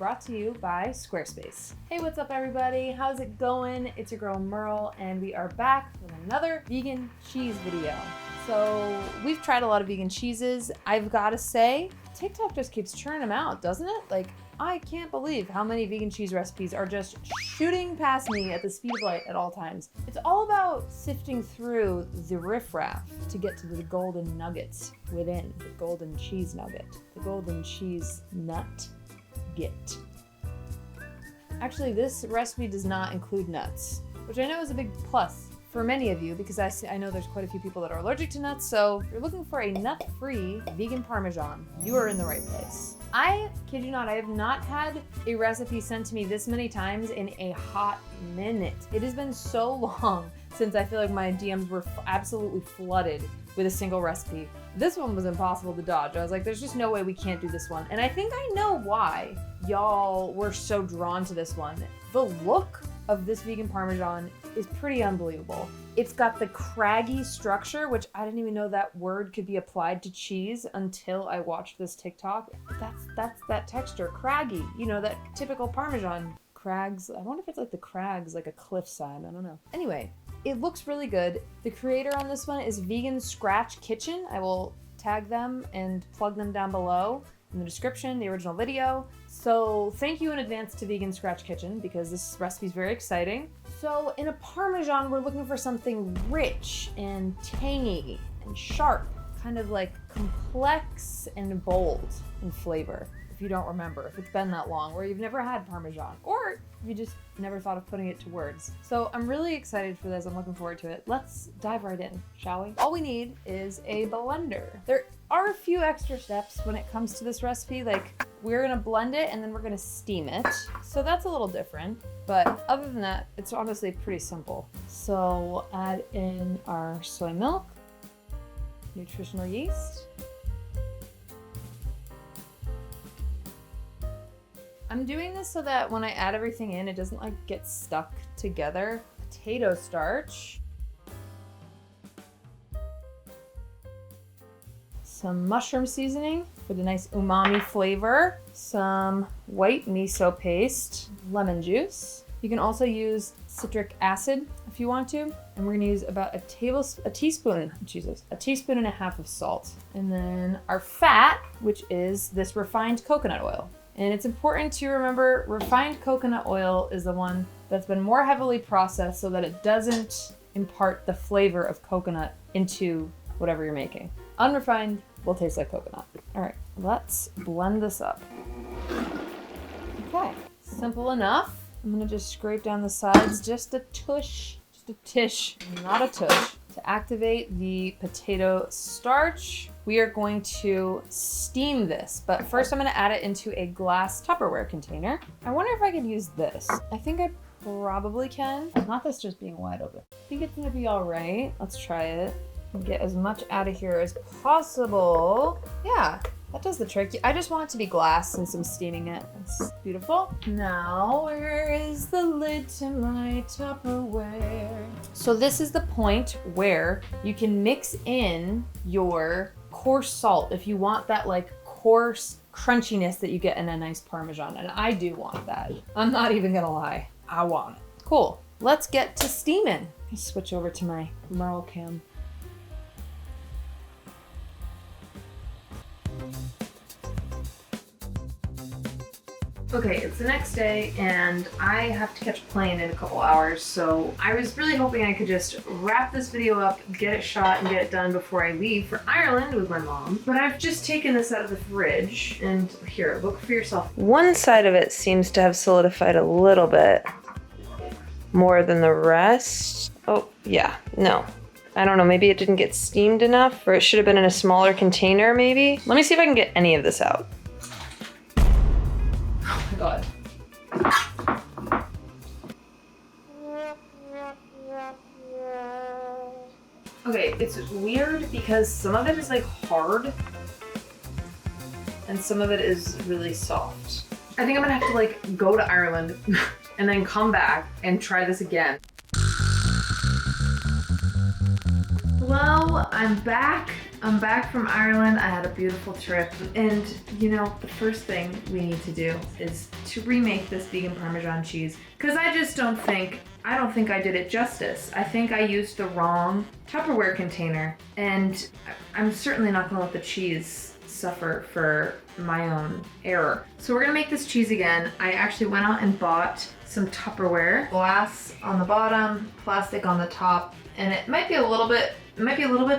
brought to you by Squarespace. Hey, what's up everybody? How's it going? It's your girl Merle, and we are back with another vegan cheese video. So we've tried a lot of vegan cheeses. I've gotta say, TikTok just keeps churning them out, doesn't it? Like, I can't believe how many vegan cheese recipes are just shooting past me at the speed of light at all times. It's all about sifting through the riffraff to get to the golden nuggets within, the golden cheese nugget, the golden cheese nut get. Actually, this recipe does not include nuts, which I know is a big plus for many of you because I know there's quite a few people that are allergic to nuts, so if you're looking for a nut-free vegan Parmesan, you are in the right place. I kid you not, I have not had a recipe sent to me this many times in a hot minute. It has been so long since I feel like my DMs were absolutely flooded with a single recipe. This one was impossible to dodge. I was like, there's just no way we can't do this one. And I think I know why y'all were so drawn to this one. The look of this vegan Parmesan is pretty unbelievable. It's got the craggy structure, which I didn't even know that word could be applied to cheese until I watched this TikTok. That's that texture, craggy. You know, that typical Parmesan. Crags, I wonder if it's like the crags, like a cliffside, I don't know. Anyway, it looks really good. The creator on this one is Vegan Scratch Kitchen. I will tag them and plug them down below in the description, the original video. So thank you in advance to Vegan Scratch Kitchen because this recipe is very exciting. So in a Parmesan, we're looking for something rich and tangy and sharp, kind of like complex and bold in flavor. If you don't remember, if it's been that long, or you've never had Parmesan, or you just never thought of putting it to words. So I'm really excited for this. I'm looking forward to it. Let's dive right in, shall we? All we need is a blender. There are a few extra steps when it comes to this recipe. Like, we're gonna blend it and then we're gonna steam it. So that's a little different, but other than that, it's honestly pretty simple. So we'll add in our soy milk, nutritional yeast. I'm doing this so that when I add everything in, it doesn't like get stuck together. Potato starch. Some mushroom seasoning for the nice umami flavor. Some white miso paste, lemon juice. You can also use citric acid if you want to. And we're gonna use about a teaspoon and a half of salt. And then our fat, which is this refined coconut oil. And it's important to remember refined coconut oil is the one that's been more heavily processed so that it doesn't impart the flavor of coconut into whatever you're making. Unrefined will taste like coconut. All right, let's blend this up. Okay, simple enough. I'm gonna just scrape down the sides just a tush, just a tish, not a tush. To activate the potato starch, we are going to steam this, but first I'm gonna add it into a glass Tupperware container. I wonder if I could use this. I think I probably can. Not this just being wide open. I think it's gonna be all right. Let's try it and get as much out of here as possible. Yeah, that does the trick. I just want it to be glass since I'm steaming it. It's beautiful. Now, where is the lid to my Tupperware? So this is the point where you can mix in your coarse salt if you want that like coarse crunchiness that you get in a nice Parmesan. And I do want that. I'm not even gonna lie. I want it. Cool. Let's get to steaming. Let me switch over to my Merle cam. Okay, it's the next day and I have to catch a plane in a couple hours, so I was really hoping I could just wrap this video up, get it shot, and get it done before I leave for Ireland with my mom. But I've just taken this out of the fridge, and here, look for yourself. One side of it seems to have solidified a little bit more than the rest. Oh, yeah, no. I don't know, maybe it didn't get steamed enough, or it should have been in a smaller container, maybe? Let me see if I can get any of this out. Oh my god. Okay, it's weird because some of it is like hard and some of it is really soft. I think I'm gonna have to like go to Ireland and then come back and try this again. Hello, I'm back. I'm back from Ireland. I had a beautiful trip, and you know, the first thing we need to do is to remake this vegan Parmesan cheese, because I don't think I did it justice. I think I used the wrong Tupperware container, and I'm certainly not gonna let the cheese suffer for my own error. So we're gonna make this cheese again. I actually went out and bought some Tupperware, glass on the bottom, plastic on the top, and it might be a little bit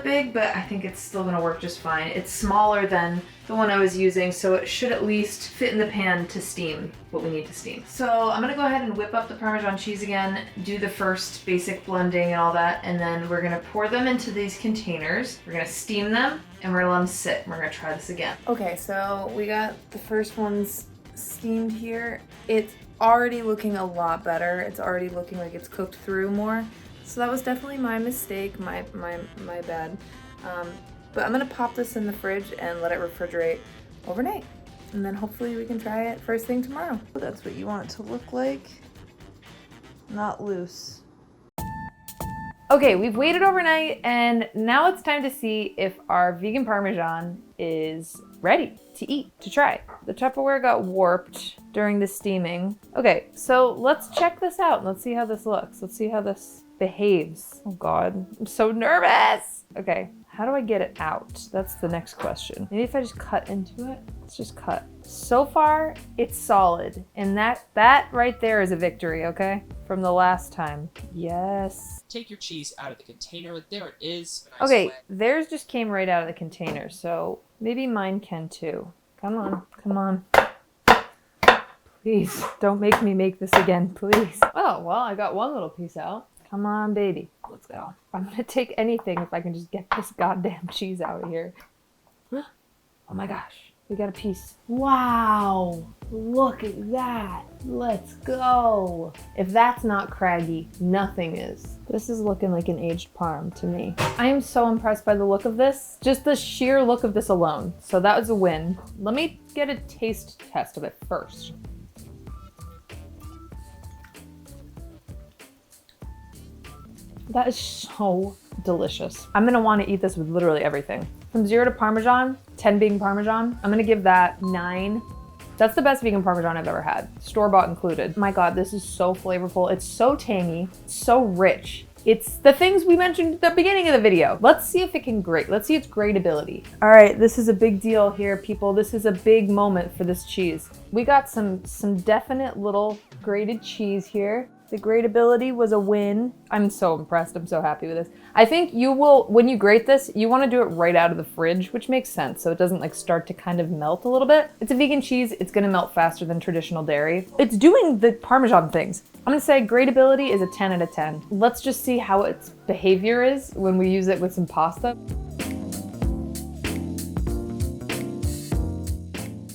big, but I think it's still gonna work just fine. It's smaller than the one I was using, so it should at least fit in the pan to steam what we need to steam. So I'm gonna go ahead and whip up the Parmesan cheese again, do the first basic blending and all that, and then we're gonna pour them into these containers. We're gonna steam them, and we're gonna let them sit. We're gonna try this again. Okay, so we got the first ones steamed here. It's already looking a lot better. It's already looking like it's cooked through more. So that was definitely my mistake, my bad. But I'm gonna pop this in the fridge and let it refrigerate overnight. And then hopefully we can try it first thing tomorrow. That's what you want it to look like. Not loose. Okay, we've waited overnight and now it's time to see if our vegan Parmesan is ready to eat, to try. The Tupperware got warped during the steaming. Okay, so let's check this out. Let's see how this looks. Let's see how this behaves. Oh God, I'm so nervous. Okay, how do I get it out? That's the next question. Maybe if I just cut into it. Let's just cut. So far, it's solid. And that right there is a victory, okay? From the last time. Yes. Take your cheese out of the container. There it is. Nice okay, wet. theirs just came right out of the container, so maybe mine can too. Come on, come on. Please, don't make me make this again, please. Oh, well, I got one little piece out. Come on, baby. Let's go. I'm gonna take anything if I can just get this goddamn cheese out of here. Oh my gosh, we got a piece. Wow, look at that. Let's go. If that's not craggy, nothing is. This is looking like an aged parm to me. I am so impressed by the look of this. Just the sheer look of this alone. So that was a win. Let me get a taste test of it first. That is so delicious. I'm gonna wanna eat this with literally everything. From 0 to Parmesan, 10 being Parmesan, I'm gonna give that 9. That's the best vegan Parmesan I've ever had, store-bought included. My God, this is so flavorful. It's so tangy, so rich. It's the things we mentioned at the beginning of the video. Let's see if it can grate. Let's see its grateability. All right, this is a big deal here, people. This is a big moment for this cheese. We got some definite little grated cheese here. The grateability was a win. I'm so impressed. I'm so happy with this. I think you will, when you grate this, you want to do it right out of the fridge, which makes sense. So it doesn't like start to kind of melt a little bit. It's a vegan cheese. It's going to melt faster than traditional dairy. It's doing the Parmesan things. I'm going to say grateability is a 10 out of 10. Let's just see how its behavior is when we use it with some pasta.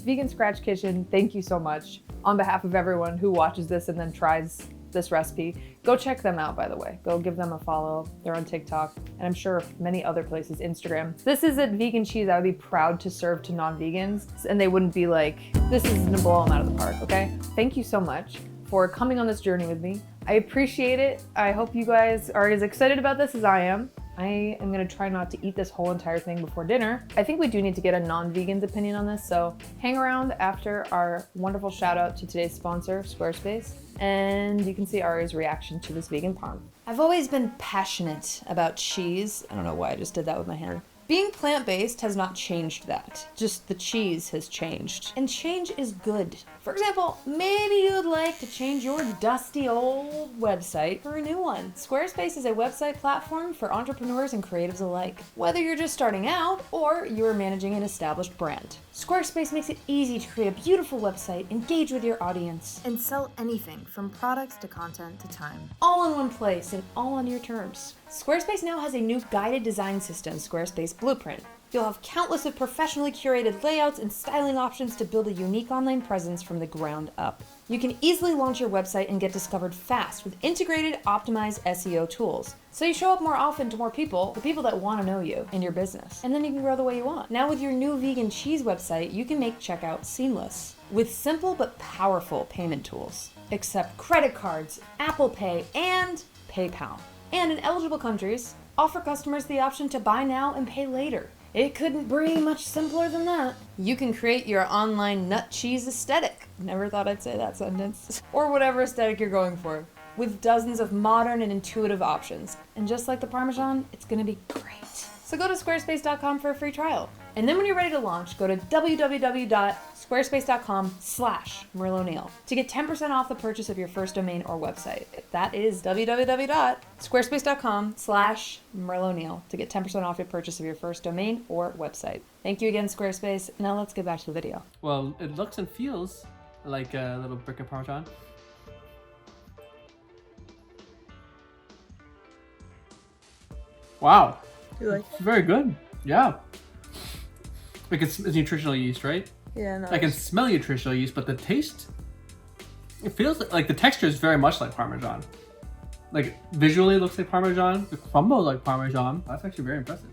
Vegan Scratch Kitchen, thank you so much. On behalf of everyone who watches this and then tries this recipe, go check them out, by the way. Go give them a follow. They're on TikTok and I'm sure many other places, Instagram. This is a vegan cheese I would be proud to serve to non-vegans and they wouldn't be like, this is gonna blow them out of the park, okay? Thank you so much for coming on this journey with me. I appreciate it. I hope you guys are as excited about this as I am. I am gonna try not to eat this whole entire thing before dinner. I think we do need to get a non-vegan's opinion on this, so hang around after our wonderful shout out to today's sponsor, Squarespace, and you can see Ari's reaction to this vegan parm. I've always been passionate about cheese. I don't know why I just did that with my hand. Being plant-based has not changed that. Just the cheese has changed. And change is good. For example, maybe you'd like to change your dusty old website for a new one. Squarespace is a website platform for entrepreneurs and creatives alike. Whether you're just starting out or you're managing an established brand. Squarespace makes it easy to create a beautiful website, engage with your audience, and sell anything from products to content to time. All in one place and all on your terms. Squarespace now has a new guided design system, Squarespace Blueprint. You'll have countless of professionally curated layouts and styling options to build a unique online presence from the ground up. You can easily launch your website and get discovered fast with integrated, optimized SEO tools. So you show up more often to more people, the people that want to know you and your business. And then you can grow the way you want. Now with your new vegan cheese website, you can make checkout seamless with simple but powerful payment tools. Accept credit cards, Apple Pay, and PayPal. And in eligible countries, offer customers the option to buy now and pay later. It couldn't be much simpler than that. You can create your online nut cheese aesthetic. Never thought I'd say that sentence. Or whatever aesthetic you're going for, with dozens of modern and intuitive options. And just like the Parmesan, it's gonna be great. So go to squarespace.com for a free trial. And then when you're ready to launch, go to www.squarespace.com/MerlotNeil to get 10% off the purchase of your first domain or website. That is www.squarespace.com/MerlotNeil to get 10% off your purchase of your first domain or website. Thank you again, Squarespace. Now let's get back to the video. Well, it looks and feels like a little brick of Parmesan. Wow. You like It's very good. Yeah. Like it's nutritional yeast, right? Yeah, no. I can smell nutritional yeast, but the taste, it feels like the texture is very much like Parmesan. Like visually it looks like Parmesan. The crumble like Parmesan. That's actually very impressive.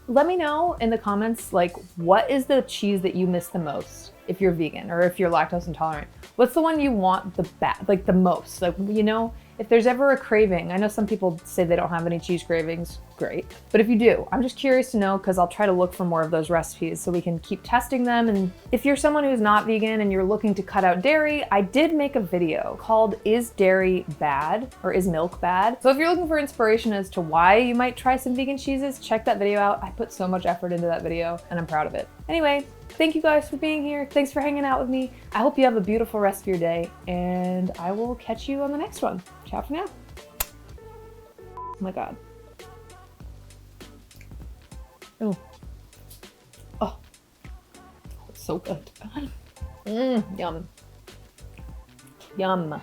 Let me know in the comments, like, what is the cheese that you miss the most if you're vegan or if you're lactose intolerant? What's the one you want the most? Like, you know, if there's ever a craving, I know some people say they don't have any cheese cravings, great. But if you do, I'm just curious to know because I'll try to look for more of those recipes so we can keep testing them. And if you're someone who's not vegan and you're looking to cut out dairy, I did make a video called Is Dairy Bad or Is Milk Bad? So if you're looking for inspiration as to why you might try some vegan cheeses, check that video out. I put so much effort into that video and I'm proud of it. Anyway, thank you guys for being here. Thanks for hanging out with me. I hope you have a beautiful rest of your day and I will catch you on the next one. Ciao for now. Oh my God. Oh. Oh. It's so good. Yum. Yum.